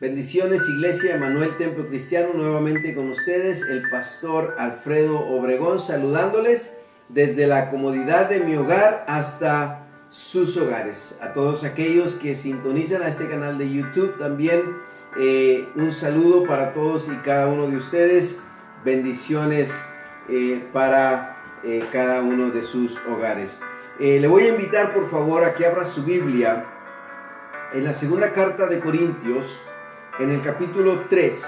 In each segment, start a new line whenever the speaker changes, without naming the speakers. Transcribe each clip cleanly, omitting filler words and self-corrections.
Bendiciones, Iglesia Emanuel Templo Cristiano, nuevamente con ustedes, el pastor Alfredo Obregón, saludándoles desde la comodidad de mi hogar hasta sus hogares. A todos aquellos que sintonizan a este canal de YouTube también, un saludo para todos y cada uno de ustedes. Bendiciones para cada uno de sus hogares. Le voy a invitar por favor a que abra su Biblia en la segunda carta de Corintios, en el capítulo 3,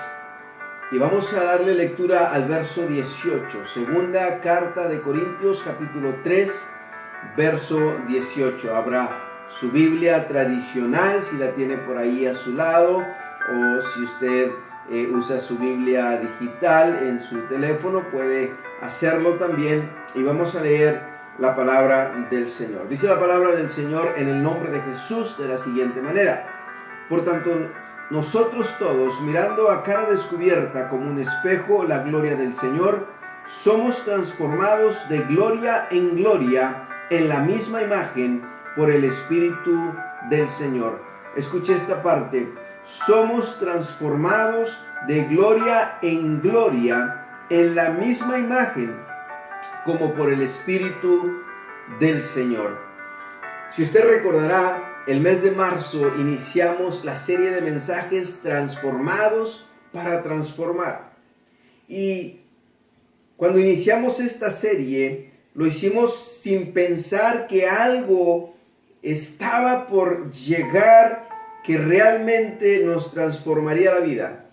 y vamos a darle lectura al verso 18. Segunda carta de Corintios, capítulo 3, verso 18. Abra su Biblia tradicional, si la tiene por ahí a su lado, o si usted usa su Biblia digital en su teléfono, puede hacerlo también, y vamos a leer la palabra del Señor. Dice la palabra del Señor en el nombre de Jesús de la siguiente manera: por tanto, nosotros todos, mirando a cara descubierta como un espejo la gloria del Señor, somos transformados de gloria en gloria en la misma imagen por el Espíritu del Señor. Escuche esta parte: somos transformados de gloria en gloria en la misma imagen como por el Espíritu del Señor. Si usted recordará, el mes de marzo iniciamos la serie de mensajes transformados para transformar. Y cuando iniciamos esta serie, lo hicimos sin pensar que algo estaba por llegar que realmente nos transformaría la vida.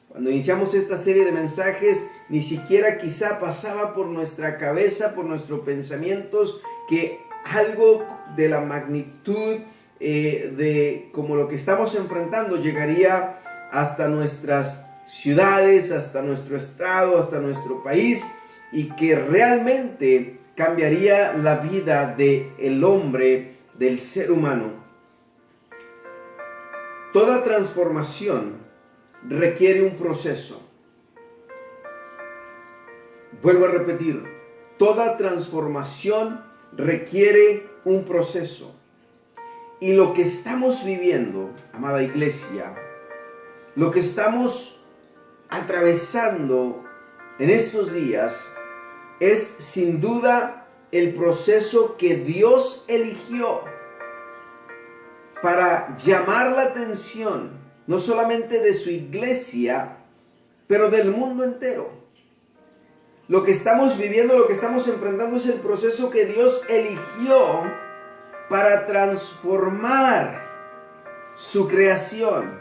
Cuando iniciamos esta serie de mensajes, ni siquiera quizá pasaba por nuestra cabeza, por nuestros pensamientos, que algo de la magnitud de como lo que estamos enfrentando llegaría hasta nuestras ciudades, hasta nuestro estado, hasta nuestro país, y que realmente cambiaría la vida del hombre, del ser humano. Toda transformación requiere un proceso. Vuelvo a repetir, toda transformación requiere un proceso. Y lo que estamos viviendo, amada iglesia, lo que estamos atravesando en estos días es sin duda el proceso que Dios eligió para llamar la atención, no solamente de su iglesia, pero del mundo entero. Lo que estamos viviendo, lo que estamos enfrentando es el proceso que Dios eligió para transformar su creación,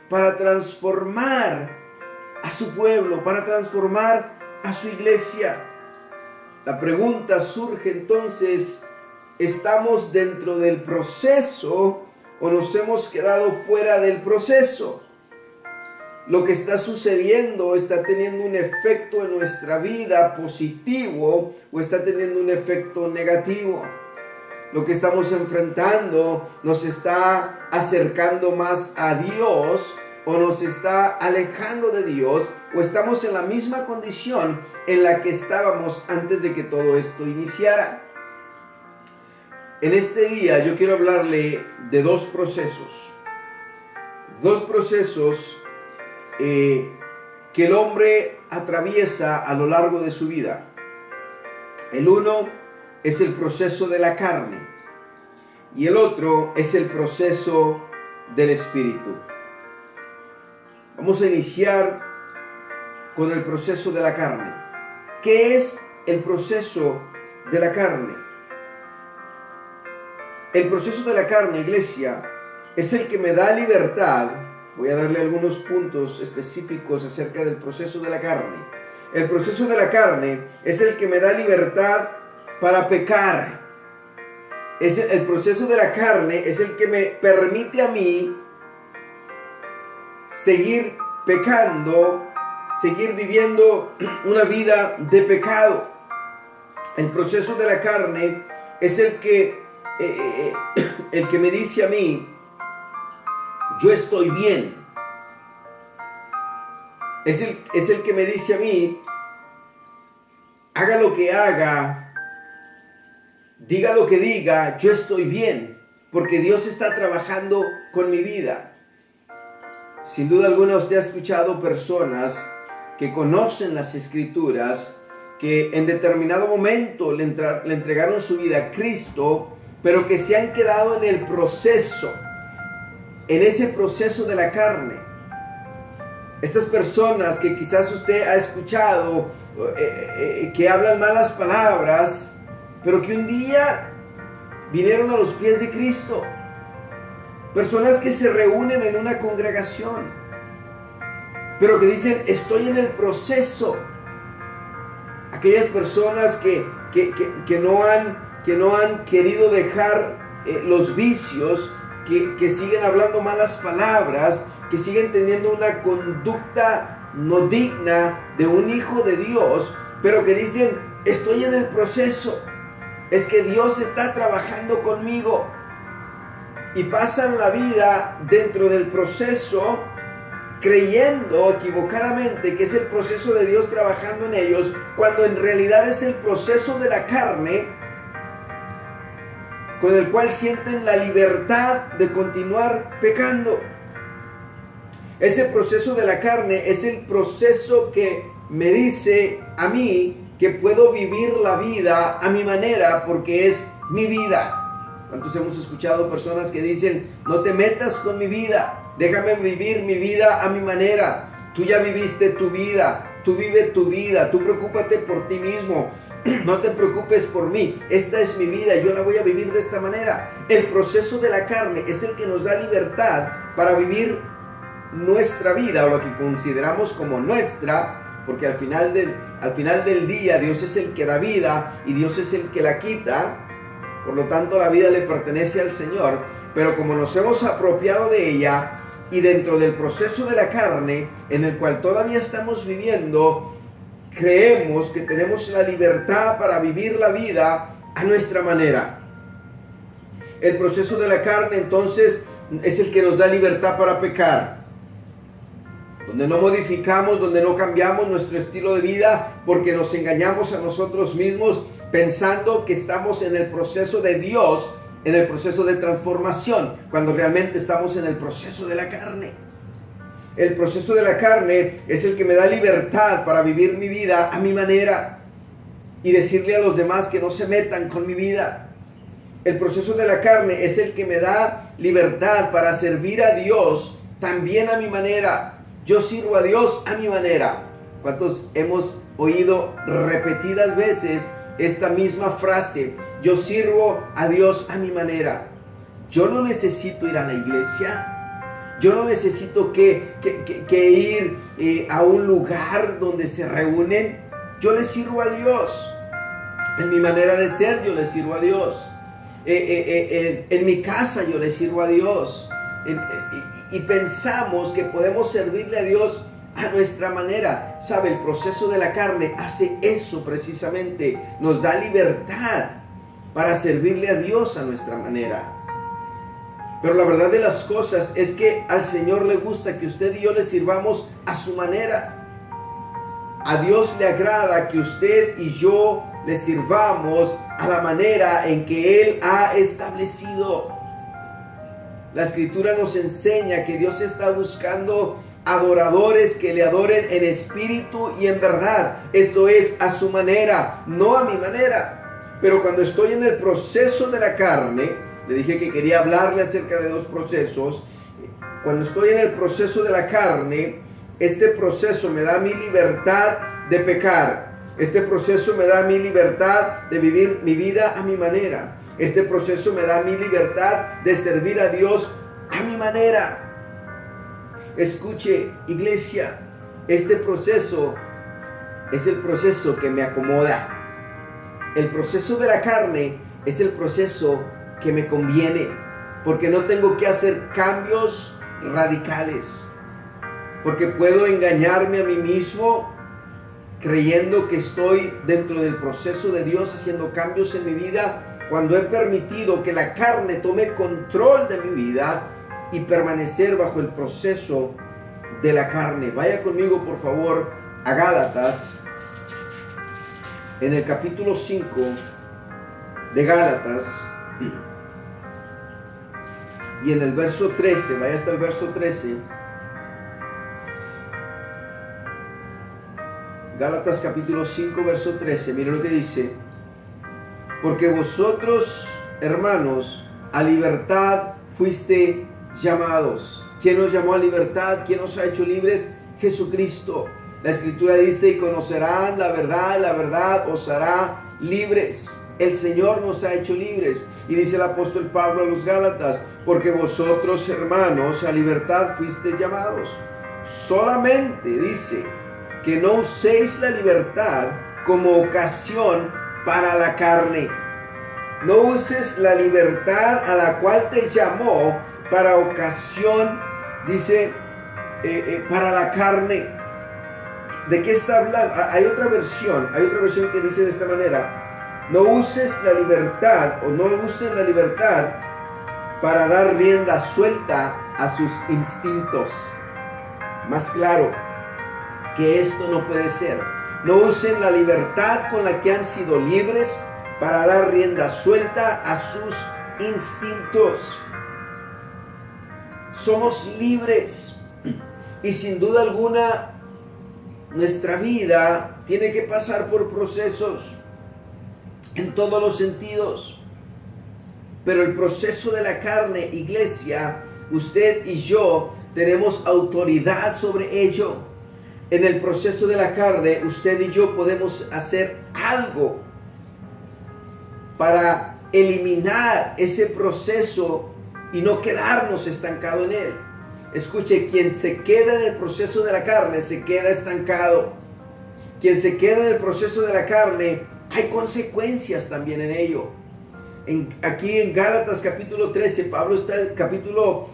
para transformar a su pueblo, para transformar a su iglesia. La pregunta surge entonces: ¿estamos dentro del proceso o nos hemos quedado fuera del proceso? Lo que está sucediendo está teniendo un efecto en nuestra vida positivo o está teniendo un efecto negativo. Lo que estamos enfrentando nos está acercando más a Dios o nos está alejando de Dios, o estamos en la misma condición en la que estábamos antes de que todo esto iniciara. En este día yo quiero hablarle de dos procesos que el hombre atraviesa a lo largo de su vida. El uno es el proceso de la carne y el otro es el proceso del espíritu. Vamos a iniciar con el proceso de la carne. ¿Qué es el proceso de la carne? El proceso de la carne, iglesia, es el que me da libertad. Voy a darle algunos puntos específicos acerca del proceso de la carne. El proceso de la carne es el que me da libertad para pecar. El proceso de la carne es el que me permite a mí seguir pecando, seguir viviendo una vida de pecado. El proceso de la carne es el que me dice a mí: yo estoy bien. Es el que me dice a mí: haga lo que haga, diga lo que diga, yo estoy bien, porque Dios está trabajando con mi vida. Sin duda alguna usted ha escuchado personas que conocen las Escrituras, que en determinado momento le entregaron su vida a Cristo, pero que se han quedado en el proceso, en ese proceso de la carne. Estas personas que quizás usted ha escuchado, que hablan malas palabras, pero que un día vinieron a los pies de Cristo. Personas que se reúnen en una congregación, pero que dicen, estoy en el proceso. Aquellas personas que no han querido dejar los vicios, que siguen hablando malas palabras, que siguen teniendo una conducta no digna de un hijo de Dios, pero que dicen, estoy en el proceso, es que Dios está trabajando conmigo. Y pasan la vida dentro del proceso, creyendo equivocadamente que es el proceso de Dios trabajando en ellos, cuando en realidad es el proceso de la carne, con el cual sienten la libertad de continuar pecando. Ese proceso de la carne es el proceso que me dice a mí que puedo vivir la vida a mi manera porque es mi vida. ¿Cuántos hemos escuchado personas que dicen, no te metas con mi vida, déjame vivir mi vida a mi manera? Tú ya viviste tu vida, tú vive tu vida, tú preocúpate por ti mismo, no te preocupes por mí, esta es mi vida, yo la voy a vivir de esta manera. El proceso de la carne es el que nos da libertad para vivir nuestra vida, o lo que consideramos como nuestra, porque al final del día Dios es el que da vida y Dios es el que la quita. Por lo tanto, la vida le pertenece al Señor, pero como nos hemos apropiado de ella y dentro del proceso de la carne, en el cual todavía estamos viviendo, creemos que tenemos la libertad para vivir la vida a nuestra manera. El proceso de la carne, entonces, es el que nos da libertad para pecar, donde no modificamos, donde no cambiamos nuestro estilo de vida, porque nos engañamos a nosotros mismos, pensando que estamos en el proceso de Dios, en el proceso de transformación, cuando realmente estamos en el proceso de la carne. El proceso de la carne es el que me da libertad para vivir mi vida a mi manera y decirle a los demás que no se metan con mi vida. El proceso de la carne es el que me da libertad para servir a Dios también a mi manera. Yo sirvo a Dios a mi manera. ¿Cuántos hemos oído repetidas veces esta misma frase? Yo sirvo a Dios a mi manera. Yo no necesito ir a la iglesia. Yo no necesito que ir a un lugar donde se reúnen. Yo le sirvo a Dios. En mi manera de ser yo le sirvo a Dios. En mi casa yo le sirvo a Dios. Y pensamos que podemos servirle a Dios a nuestra manera. ¿Sabe? El proceso de la carne hace eso precisamente. Nos da libertad para servirle a Dios a nuestra manera. Pero la verdad de las cosas es que al Señor le gusta que usted y yo le sirvamos a su manera. A Dios le agrada que usted y yo le sirvamos a la manera en que Él ha establecido. La Escritura nos enseña que Dios está buscando adoradores que le adoren en espíritu y en verdad. Esto es, a su manera, no a mi manera. Pero cuando estoy en el proceso de la carne, le dije que quería hablarle acerca de dos procesos. Cuando estoy en el proceso de la carne, este proceso me da mi libertad de pecar. Este proceso me da mi libertad de vivir mi vida a mi manera. Este proceso me da mi libertad de servir a Dios a mi manera. Escuche, iglesia, este proceso es el proceso que me acomoda. El proceso de la carne es el proceso que me conviene, porque no tengo que hacer cambios radicales, porque puedo engañarme a mí mismo creyendo que estoy dentro del proceso de Dios haciendo cambios en mi vida, cuando he permitido que la carne tome control de mi vida y permanecer bajo el proceso de la carne. Vaya conmigo por favor a Gálatas, en el capítulo 5 de Gálatas, y en el verso 13, vaya hasta el verso 13. Gálatas capítulo 5, verso 13. Mire lo que dice. Porque vosotros, hermanos, a libertad fuiste llamados. ¿Quién nos llamó a libertad? ¿Quién nos ha hecho libres? Jesucristo. La Escritura dice, y conocerán la verdad os hará libres. El Señor nos ha hecho libres. Y dice el apóstol Pablo a los Gálatas, porque vosotros, hermanos, a libertad fuiste llamados. Solamente dice que no uséis la libertad como ocasión para la carne. No uses la libertad a la cual te llamó para ocasión, dice, para la carne. ¿De qué está hablando? Hay otra versión que dice de esta manera: no uses la libertad o no uses la libertad para dar rienda suelta a sus instintos. Más claro que esto no puede ser. No usen la libertad con la que han sido libres para dar rienda suelta a sus instintos. Somos libres y sin duda alguna nuestra vida tiene que pasar por procesos en todos los sentidos. Pero el proceso de la carne, iglesia, usted y yo tenemos autoridad sobre ello. En el proceso de la carne, usted y yo podemos hacer algo para eliminar ese proceso y no quedarnos estancados en él. Escuche, quien se queda en el proceso de la carne se queda estancado. Quien se queda en el proceso de la carne, hay consecuencias también en ello. Aquí en Gálatas capítulo 13, Pablo está, capítulo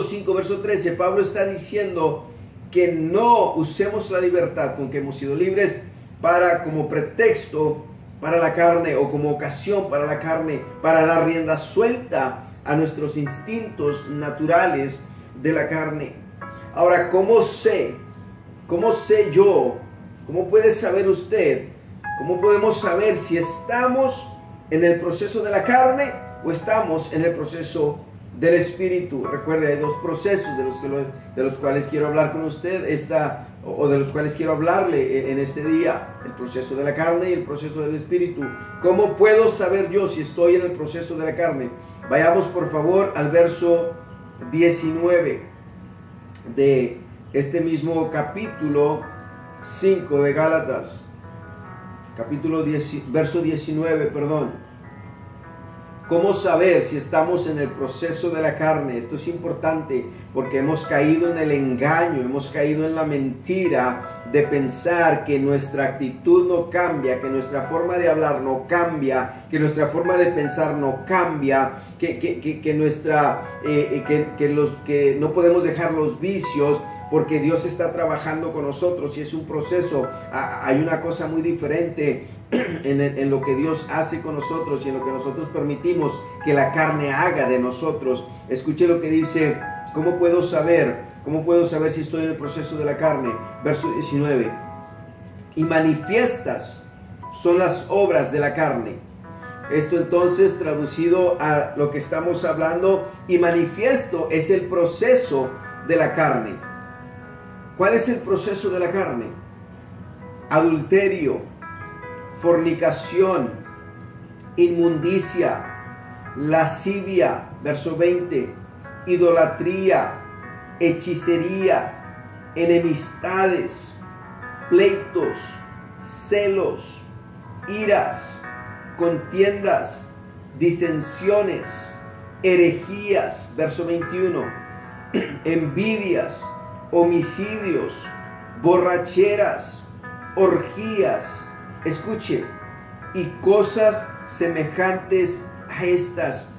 5, verso 13, Pablo está diciendo que no usemos la libertad con que hemos sido libres como pretexto para la carne o como ocasión para la carne, para dar rienda suelta a nuestros instintos naturales de la carne. Ahora, ¿cómo sé yo? ¿Cómo puede saber usted? ¿Cómo podemos saber si estamos en el proceso de la carne o estamos en el proceso del Espíritu? Recuerde, hay dos procesos de los cuales quiero hablar con usted de los cuales quiero hablarle en este día: el proceso de la carne y el proceso del Espíritu. ¿Cómo puedo saber yo si estoy en el proceso de la carne? Vayamos por favor al verso 19 de este mismo capítulo 5 de Gálatas. Verso 19, perdón. ¿Cómo saber si estamos en el proceso de la carne? Esto es importante porque hemos caído en el engaño, hemos caído en la mentira de pensar que nuestra actitud no cambia, que nuestra forma de hablar no cambia, que nuestra forma de pensar no cambia, que no podemos dejar los vicios porque Dios está trabajando con nosotros y es un proceso. Hay una cosa muy diferente en lo que Dios hace con nosotros y en lo que nosotros permitimos que la carne haga de nosotros. Escuche lo que dice: ¿cómo puedo saber si estoy en el proceso de la carne? Verso 19. Y manifiestas son las obras de la carne. Esto entonces, traducido a lo que estamos hablando, y manifiesto es el proceso de la carne. ¿Cuál es el proceso de la carne? Adulterio, fornicación, inmundicia, lascivia, verso 20, idolatría, hechicería, enemistades, pleitos, celos, iras, contiendas, disensiones, herejías, verso 21, envidias, homicidios, borracheras, orgías, escuche, y cosas semejantes a estas.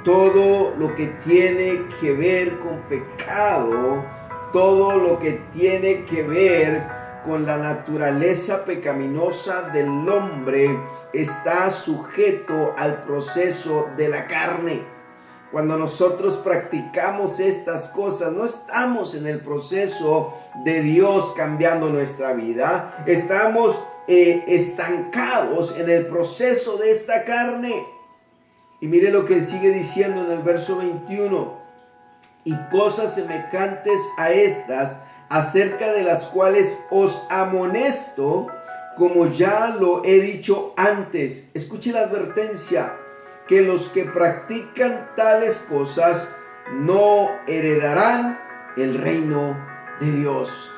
Todo lo que tiene que ver con pecado, todo lo que tiene que ver con la naturaleza pecaminosa del hombre está sujeto al proceso de la carne. Cuando nosotros practicamos estas cosas, no estamos en el proceso de Dios cambiando nuestra vida. Estamos estancados en el proceso de esta carne. Y mire lo que él sigue diciendo en el verso 21. Y cosas semejantes a estas acerca de las cuales os amonesto, como ya lo he dicho antes. Escuche la advertencia, que los que practican tales cosas no heredarán el reino de Dios.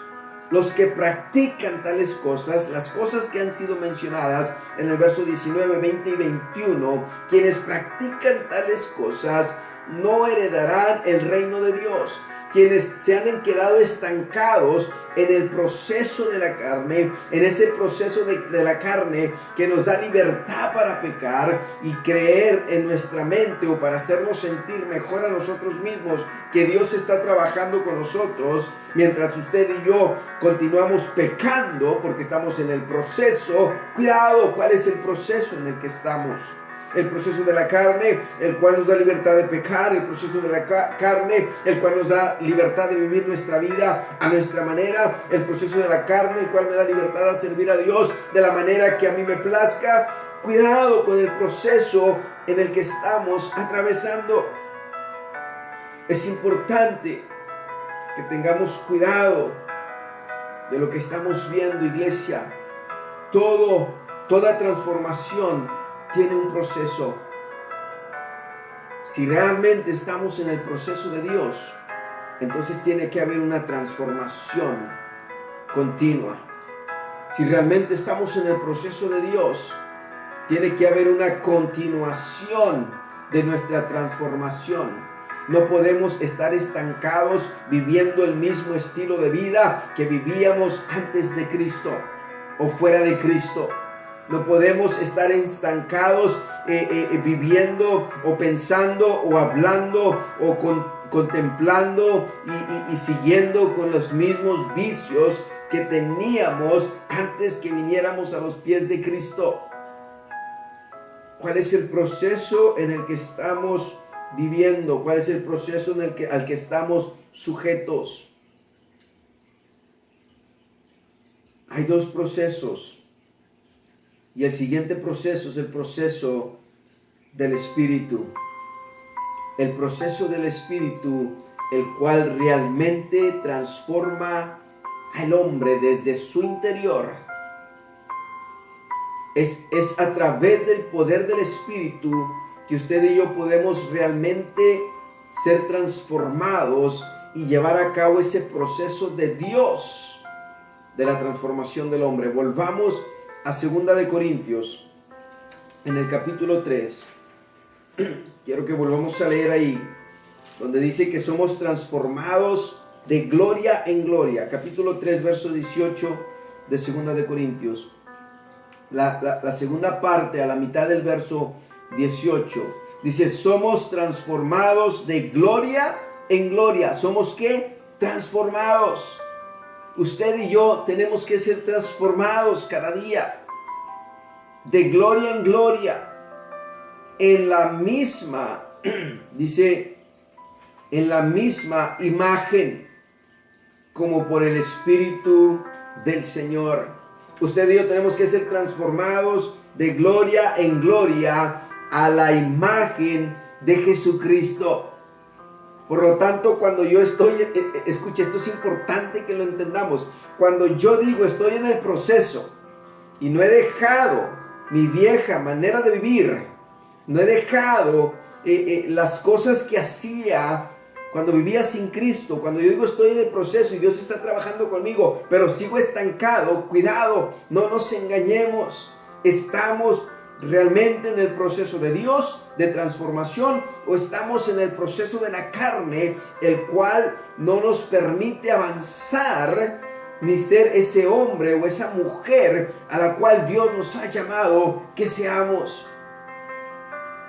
Los que practican tales cosas, las cosas que han sido mencionadas en el verso 19, 20 y 21, quienes practican tales cosas no heredarán el reino de Dios. Quienes se han quedado estancados en el proceso de la carne, en ese proceso de la carne que nos da libertad para pecar y creer en nuestra mente, o para hacernos sentir mejor a nosotros mismos, que Dios está trabajando con nosotros, mientras usted y yo continuamos pecando porque estamos en el proceso. Cuidado, ¿cuál es el proceso en el que estamos? El proceso de la carne, el cual nos da libertad de pecar. El proceso de la carne, el cual nos da libertad de vivir nuestra vida a nuestra manera. El proceso de la carne, el cual me da libertad a servir a Dios de la manera que a mí me plazca. Cuidado con el proceso en el que estamos atravesando. Es importante que tengamos cuidado de lo que estamos viendo, iglesia. Toda transformación tiene un proceso. Si realmente estamos en el proceso de Dios, entonces tiene que haber una transformación continua. Si realmente estamos en el proceso de Dios, tiene que haber una continuación de nuestra transformación. No podemos estar estancados viviendo el mismo estilo de vida que vivíamos antes de Cristo o fuera de Cristo. No podemos estar estancados viviendo o pensando o hablando o contemplando y siguiendo con los mismos vicios que teníamos antes que viniéramos a los pies de Cristo. ¿Cuál es el proceso en el que estamos viviendo? ¿Cuál es el proceso al que estamos sujetos? Hay dos procesos. Y el siguiente proceso es el proceso del Espíritu. El proceso del Espíritu, el cual realmente transforma al hombre desde su interior. Es a través del poder del Espíritu que usted y yo podemos realmente ser transformados y llevar a cabo ese proceso de Dios, de la transformación del hombre. Volvamos a 2 de Corintios, en el capítulo 3. Quiero que volvamos a leer ahí, donde dice que somos transformados de gloria en gloria. Capítulo 3, verso 18 de 2 de Corintios. La segunda parte, a la mitad del verso 18, dice: somos transformados de gloria en gloria. ¿Somos qué? Transformados. Usted y yo tenemos que ser transformados cada día, de gloria en gloria, en la misma, dice, en la misma imagen, como por el Espíritu del Señor. Usted y yo tenemos que ser transformados de gloria en gloria a la imagen de Jesucristo. Por lo tanto, cuando yo estoy, escuche, esto es importante que lo entendamos. Cuando yo digo estoy en el proceso y no he dejado mi vieja manera de vivir, no he dejado las cosas que hacía cuando vivía sin Cristo, cuando yo digo estoy en el proceso y Dios está trabajando conmigo, pero sigo estancado, cuidado, no nos engañemos. Estamos realmente en el proceso de Dios, de transformación, o estamos en el proceso de la carne, el cual no nos permite avanzar ni ser ese hombre o esa mujer a la cual Dios nos ha llamado que seamos.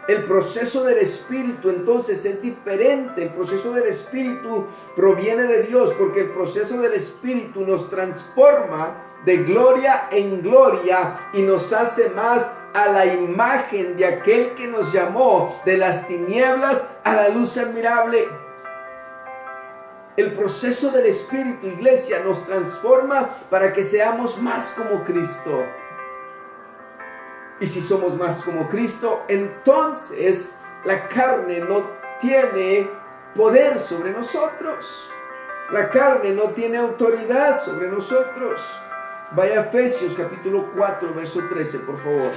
El proceso del Espíritu entonces es diferente. El proceso del Espíritu proviene de Dios, porque el proceso del Espíritu nos transforma de gloria en gloria y nos hace más a la imagen de aquel que nos llamó de las tinieblas a la luz admirable. El proceso del Espíritu, iglesia, nos transforma para que seamos más como Cristo. Y si somos más como Cristo, entonces la carne no tiene poder sobre nosotros. La carne no tiene autoridad sobre nosotros. Vaya a Efesios capítulo 4, verso 13, por favor.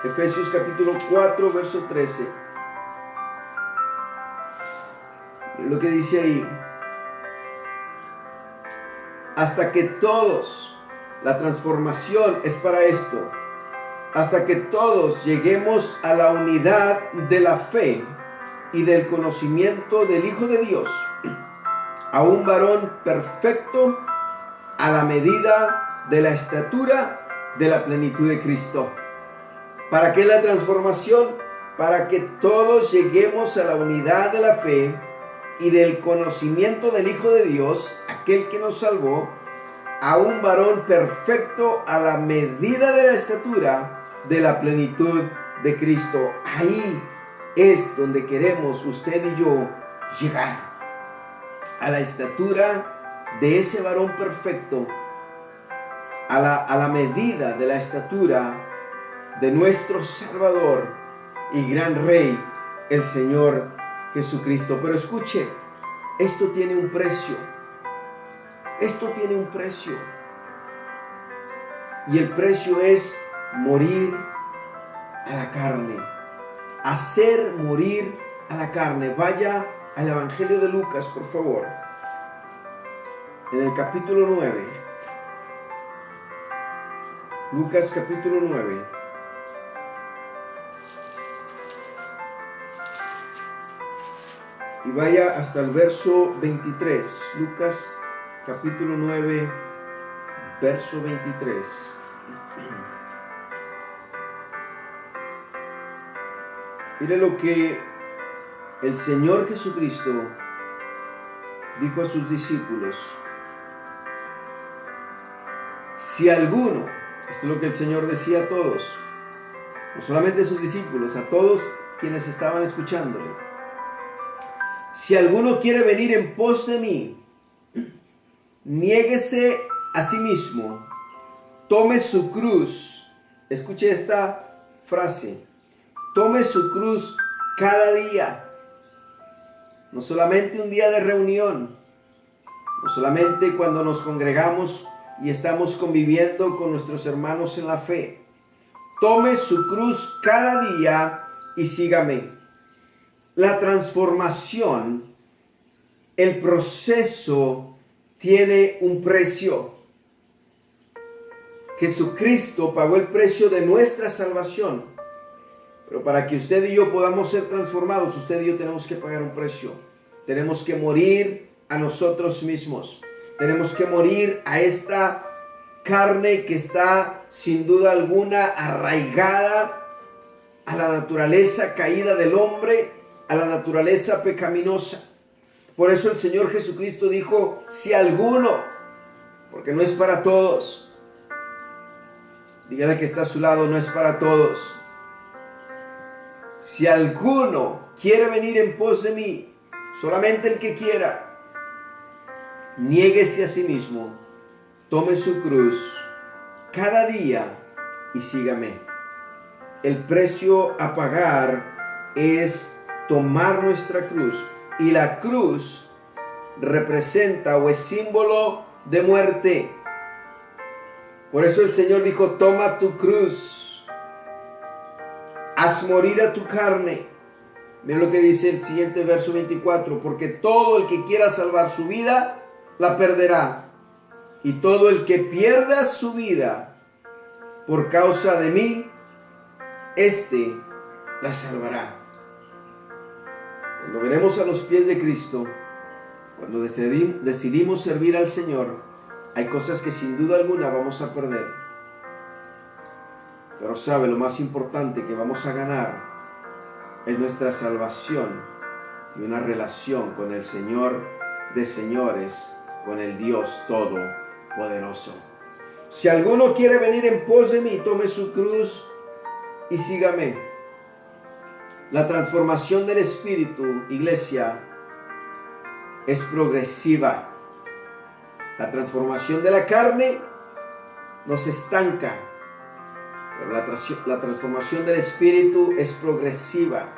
Efesios capítulo 4, verso 13. Lo que dice ahí. Hasta que todos, la transformación es para esto, hasta que todos lleguemos a la unidad de la fe y del conocimiento del Hijo de Dios, a un varón perfecto, a la medida de la estatura de la plenitud de Cristo. ¿Para qué la transformación? Para que todos lleguemos a la unidad de la fe y del conocimiento del Hijo de Dios, aquel que nos salvó, a un varón perfecto a la medida de la estatura de la plenitud de Cristo. Ahí es donde queremos usted y yo llegar, a la estatura de ese varón perfecto, a la medida de la estatura de nuestro Salvador y gran Rey, el Señor Jesucristo. Pero escuche, esto tiene un precio. Esto tiene un precio. Y el precio es morir a la carne. Hacer morir a la carne. Vaya al Evangelio de Lucas, por favor. En el capítulo 9. Lucas capítulo 9. Y vaya hasta el verso 23. Lucas capítulo 9, verso 23. Mire lo que el Señor Jesucristo dijo a sus discípulos. Si alguno, esto es lo que el Señor decía a todos, no solamente a sus discípulos, a todos quienes estaban escuchándole. Si alguno quiere venir en pos de mí, niéguese a sí mismo, tome su cruz. Escuche esta frase: tome su cruz cada día. No solamente un día de reunión, no solamente cuando nos congregamos y estamos conviviendo con nuestros hermanos en la fe. Tome su cruz cada día y sígame. La transformación, el proceso tiene un precio. Jesucristo pagó el precio de nuestra salvación. Pero para que usted y yo podamos ser transformados, usted y yo tenemos que pagar un precio. Tenemos que morir a nosotros mismos. Tenemos que morir a esta carne que está sin duda alguna arraigada a la naturaleza caída del hombre, a la naturaleza pecaminosa. Por eso el Señor Jesucristo dijo: si alguno, porque no es para todos. Dígale que está a su lado: no es para todos. Si alguno quiere venir en pos de mí, solamente el que quiera, niéguese a sí mismo, tome su cruz cada día y sígame. El precio a pagar es tomar nuestra cruz, y la cruz representa o es símbolo de muerte. Por eso el Señor dijo: toma tu cruz, haz morir a tu carne. Miren lo que dice el siguiente verso 24: porque todo el que quiera salvar su vida la perderá, y todo el que pierda su vida por causa de mí, éste la salvará. Cuando veremos a los pies de Cristo, cuando decidimos servir al Señor, hay cosas que sin duda alguna vamos a perder. Pero sabe, lo más importante que vamos a ganar es nuestra salvación y una relación con el Señor de señores, con el Dios Todopoderoso. Si alguno quiere venir en pos de mí, tome su cruz y sígame. La transformación del espíritu, iglesia, es progresiva. La transformación de la carne nos estanca, pero la transformación del espíritu es progresiva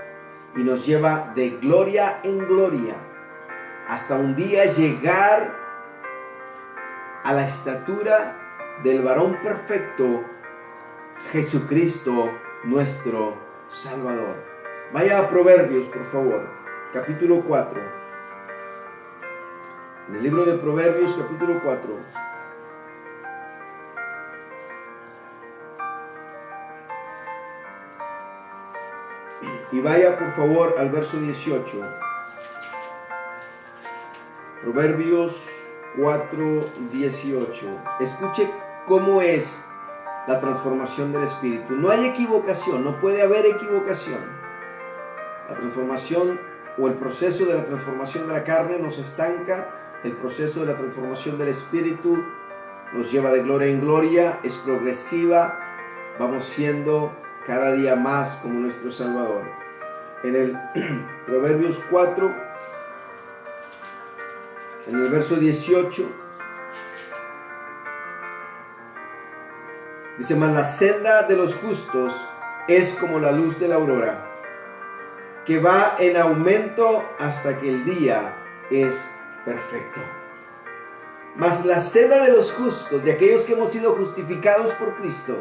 y nos lleva de gloria en gloria hasta un día llegar a la estatura del varón perfecto, Jesucristo nuestro Salvador. Vaya a Proverbios, por favor, capítulo 4. En el libro de Proverbios, capítulo 4. Y vaya, por favor, al verso 18. Proverbios 4, 18. Escuche cómo es la transformación del espíritu. No hay equivocación, no puede haber equivocación. La transformación o el proceso de la transformación de la carne nos estanca. El proceso de la transformación del espíritu nos lleva de gloria en gloria, es progresiva. Vamos siendo cada día más como nuestro Salvador. En el Proverbios 4, en el verso 18, dice: mas la senda de los justos es como la luz de la aurora, que va en aumento hasta que el día es perfecto. Mas la senda de los justos, de aquellos que hemos sido justificados por Cristo,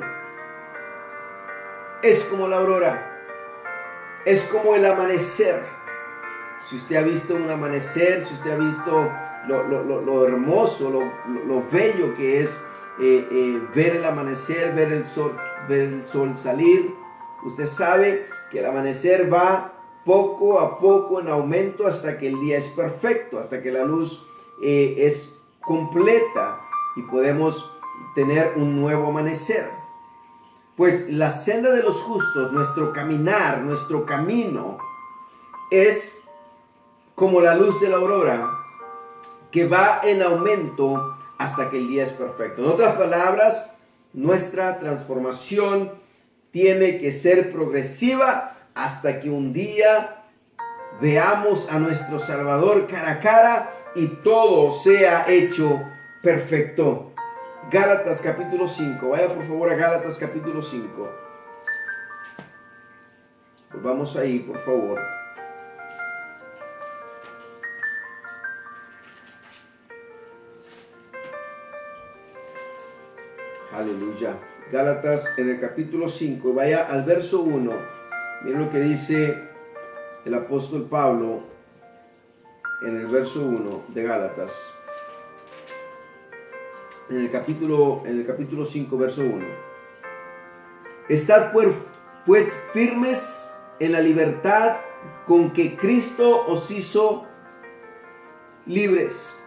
es como la aurora, es como el amanecer. Si usted ha visto un amanecer, si usted ha visto lo hermoso, lo bello que es ver el amanecer, ver el sol salir, usted sabe que el amanecer va poco a poco en aumento hasta que el día es perfecto, hasta que la luz es completa y podemos tener un nuevo amanecer. Pues la senda de los justos, nuestro caminar, nuestro camino, es como la luz de la aurora, que va en aumento hasta que el día es perfecto. En otras palabras, nuestra transformación tiene que ser progresiva hasta que un día veamos a nuestro Salvador cara a cara y todo sea hecho perfecto. Gálatas capítulo 5. Vaya por favor a Gálatas capítulo 5. Pues vamos ahí, por favor. Aleluya. Gálatas en el capítulo 5. Vaya al verso 1. Miren lo que dice el apóstol Pablo en el verso 1 de Gálatas. En el capítulo 5, verso 1. Estad pues firmes en la libertad con que Cristo os hizo libres,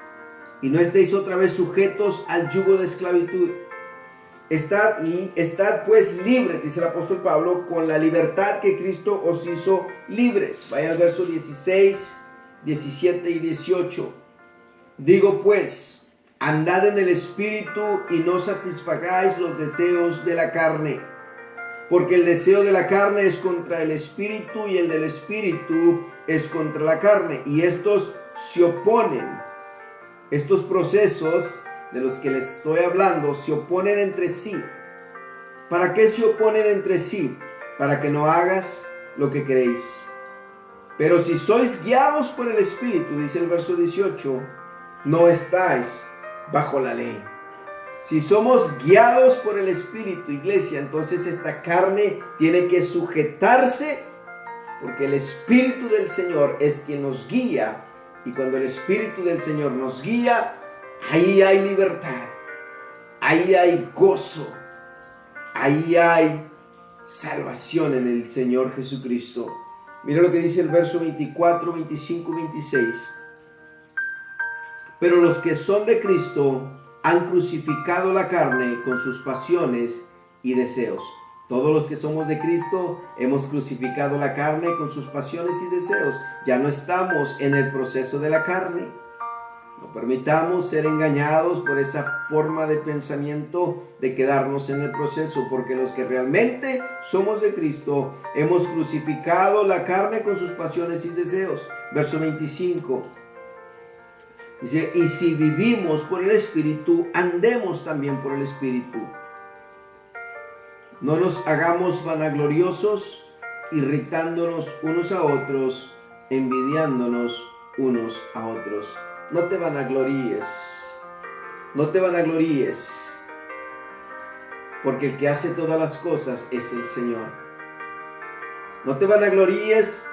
y no estéis otra vez sujetos al yugo de esclavitud. Estad pues libres, dice el apóstol Pablo, con la libertad que Cristo os hizo libres. Vaya al verso 16, 17 y 18. Digo pues, andad en el Espíritu y no satisfagáis los deseos de la carne, porque el deseo de la carne es contra el Espíritu y el del Espíritu es contra la carne, y estos se oponen. Estos procesos de los que les estoy hablando se oponen entre sí. ¿Para qué se oponen entre sí? Para que no hagas lo que queréis. Pero si sois guiados por el Espíritu, dice el verso 18, no estáis bajo la ley. Si somos guiados por el Espíritu, iglesia, entonces esta carne tiene que sujetarse, porque el Espíritu del Señor es quien nos guía, y cuando el Espíritu del Señor nos guía, ahí hay libertad, ahí hay gozo, ahí hay salvación en el Señor Jesucristo. Mira lo que dice el verso 24, 25 y 26. Pero los que son de Cristo han crucificado la carne con sus pasiones y deseos. Todos los que somos de Cristo hemos crucificado la carne con sus pasiones y deseos. Ya no estamos en el proceso de la carne. No permitamos ser engañados por esa forma de pensamiento de quedarnos en el proceso, porque los que realmente somos de Cristo hemos crucificado la carne con sus pasiones y deseos. Verso 25. Dice, y si vivimos por el Espíritu, andemos también por el Espíritu. No nos hagamos vanagloriosos, irritándonos unos a otros, envidiándonos unos a otros. No te vanagloríes, no te vanagloríes, porque el que hace todas las cosas es el Señor. No te vanagloríes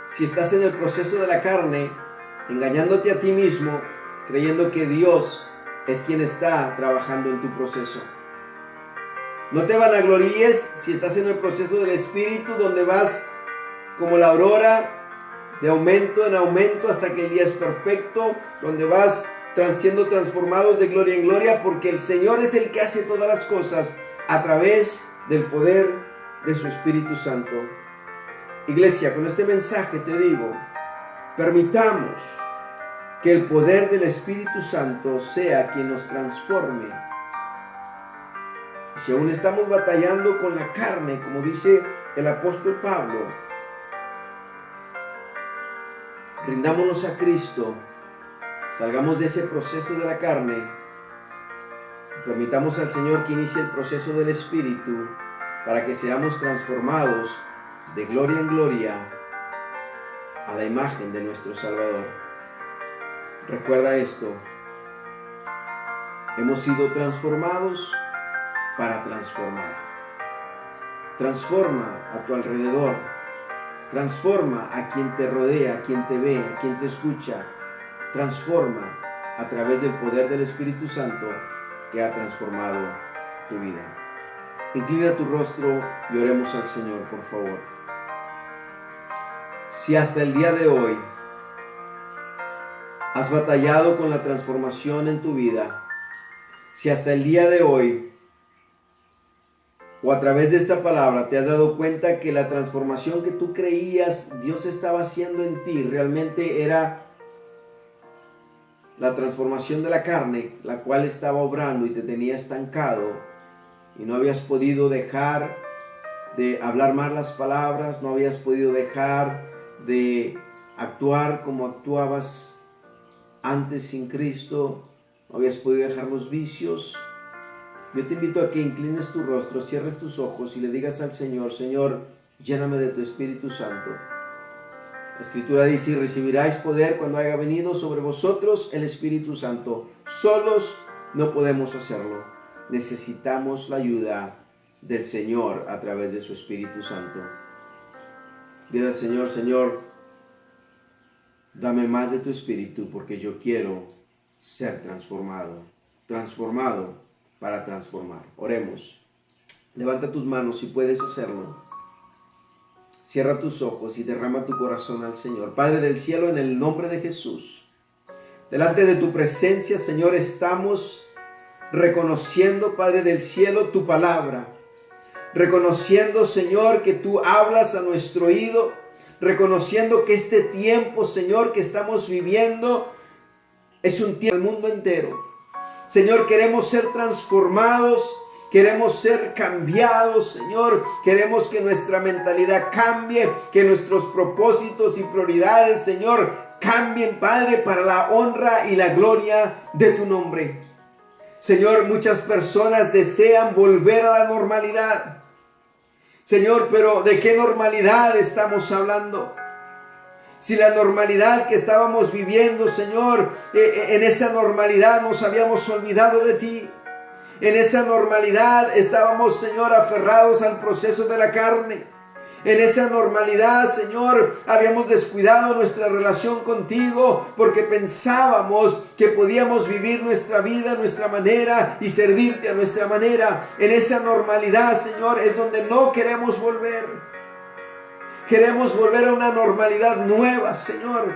si estás en el proceso de la carne, engañándote a ti mismo, creyendo que Dios es quien está trabajando en tu proceso. No te vanagloríes si estás en el proceso del Espíritu, donde vas como la aurora, de aumento en aumento hasta que el día es perfecto, donde vas siendo transformados de gloria en gloria, porque el Señor es el que hace todas las cosas a través del poder de su Espíritu Santo. Iglesia, con este mensaje te digo, permitamos que el poder del Espíritu Santo sea quien nos transforme. Y si aún estamos batallando con la carne, como dice el apóstol Pablo, rindámonos a Cristo, salgamos de ese proceso de la carne, permitamos al Señor que inicie el proceso del Espíritu para que seamos transformados de gloria en gloria a la imagen de nuestro Salvador. Recuerda esto, hemos sido transformados para transformar. Transforma a tu alrededor, transforma a quien te rodea, a quien te ve, a quien te escucha. Transforma a través del poder del Espíritu Santo que ha transformado tu vida. Inclina tu rostro y oremos al Señor, por favor. Si hasta el día de hoy has batallado con la transformación en tu vida, si hasta el día de hoy o a través de esta palabra te has dado cuenta que la transformación que tú creías Dios estaba haciendo en ti realmente era la transformación de la carne, la cual estaba obrando y te tenía estancado y no habías podido dejar de hablar mal las palabras, no habías podido dejar de actuar como actuabas antes sin Cristo, no habías podido dejar los vicios. Yo te invito a que inclines tu rostro, cierres tus ojos y le digas al Señor: Señor, lléname de tu Espíritu Santo. La Escritura dice: y recibiráis poder cuando haya venido sobre vosotros el Espíritu Santo. Solos no podemos hacerlo. Necesitamos la ayuda del Señor a través de su Espíritu Santo. Dile al Señor: Señor, dame más de tu Espíritu, porque yo quiero ser transformado para transformar. Oremos. Levanta tus manos si puedes hacerlo. Cierra tus ojos y derrama tu corazón al Señor. Padre del cielo, en el nombre de Jesús, delante de tu presencia, Señor, estamos reconociendo, Padre del cielo, tu palabra. Reconociendo, Señor, que tú hablas a nuestro oído. Reconociendo que este tiempo, Señor, que estamos viviendo es un tiempo del mundo entero. Señor, queremos ser transformados, queremos ser cambiados, Señor. Queremos que nuestra mentalidad cambie, que nuestros propósitos y prioridades, Señor, cambien, Padre, para la honra y la gloria de tu nombre. Señor, muchas personas desean volver a la normalidad. Señor, pero ¿de qué normalidad estamos hablando? Si la normalidad que estábamos viviendo, Señor, en esa normalidad nos habíamos olvidado de ti. En esa normalidad estábamos, Señor, aferrados al proceso de la carne. En esa normalidad, Señor, habíamos descuidado nuestra relación contigo porque pensábamos que podíamos vivir nuestra vida a nuestra manera y servirte a nuestra manera. En esa normalidad, Señor, es donde no queremos volver. Queremos volver a una normalidad nueva, Señor.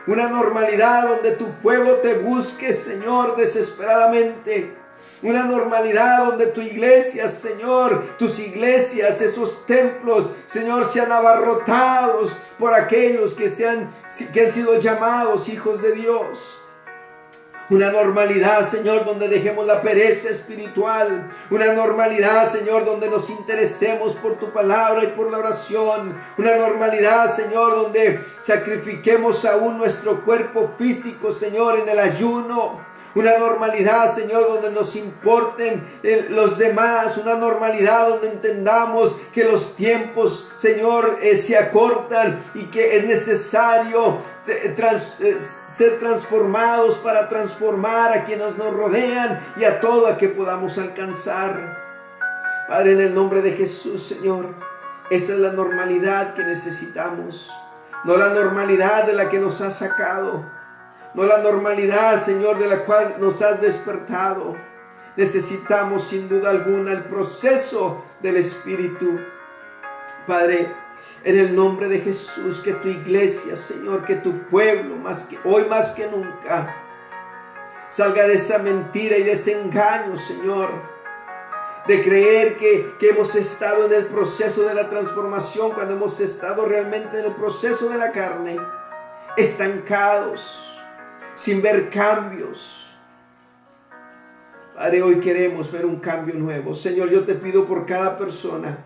Una normalidad donde tu pueblo te busque, Señor, desesperadamente. Una normalidad donde tu iglesia, Señor, tus iglesias, esos templos, Señor, sean abarrotados por aquellos que han sido llamados hijos de Dios. Una normalidad, Señor, donde dejemos la pereza espiritual. Una normalidad, Señor, donde nos interesemos por tu palabra y por la oración. Una normalidad, Señor, donde sacrifiquemos aún nuestro cuerpo físico, Señor, en el ayuno. Una normalidad, Señor, donde nos importen los demás. Una normalidad donde entendamos que los tiempos, Señor, se acortan y que es necesario ser transformados para transformar a quienes nos rodean y a todo a que podamos alcanzar. Padre, en el nombre de Jesús, Señor, esa es la normalidad que necesitamos. No la normalidad de la que nos has sacado. No la normalidad, Señor, de la cual nos has despertado. Necesitamos sin duda alguna el proceso del Espíritu. Padre, en el nombre de Jesús, que tu iglesia, Señor, que tu pueblo, hoy más que nunca, salga de esa mentira y de ese engaño, Señor, de creer que hemos estado en el proceso de la transformación cuando hemos estado realmente en el proceso de la carne, estancados, sin ver cambios. Padre, hoy queremos ver un cambio nuevo. Señor, yo te pido por cada persona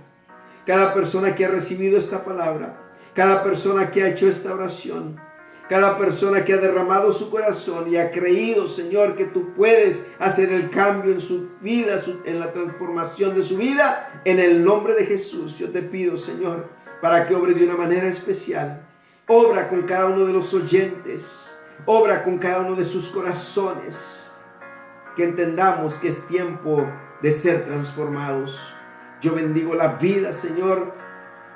que ha recibido esta palabra, cada persona que ha hecho esta oración, cada persona que ha derramado su corazón y ha creído, Señor, que tú puedes hacer el cambio en su vida, en la transformación de su vida. En el nombre de Jesús, yo te pido, Señor, para que obres de una manera especial. Obra con cada uno de los oyentes. Obra con cada uno de sus corazones. Que entendamos que es tiempo de ser transformados. Yo bendigo la vida, Señor,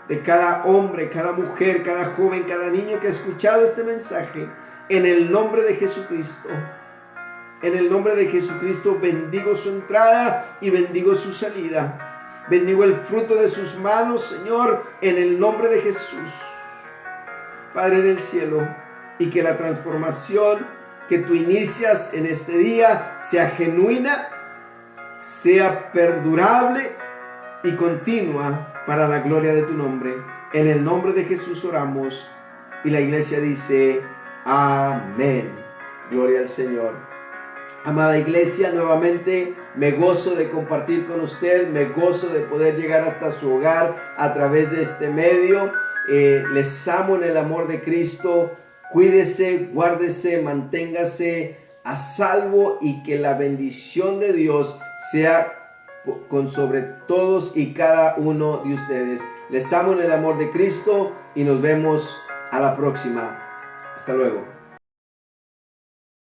de cada hombre, cada mujer, cada joven, cada niño que ha escuchado este mensaje. En el nombre de Jesucristo. En el nombre de Jesucristo bendigo su entrada y bendigo su salida. Bendigo el fruto de sus manos, Señor, en el nombre de Jesús. Padre del cielo, y que la transformación que tú inicias en este día sea genuina, sea perdurable y continua para la gloria de tu nombre. En el nombre de Jesús oramos y la iglesia dice amén. Gloria al Señor. Amada iglesia, nuevamente me gozo de compartir con usted, me gozo de poder llegar hasta su hogar a través de este medio. Les amo en el amor de Cristo. Cuídese, guárdese, manténgase a salvo y que la bendición de Dios sea con sobre todos y cada uno de ustedes. Les amo en el amor de Cristo y nos vemos a la próxima. Hasta luego.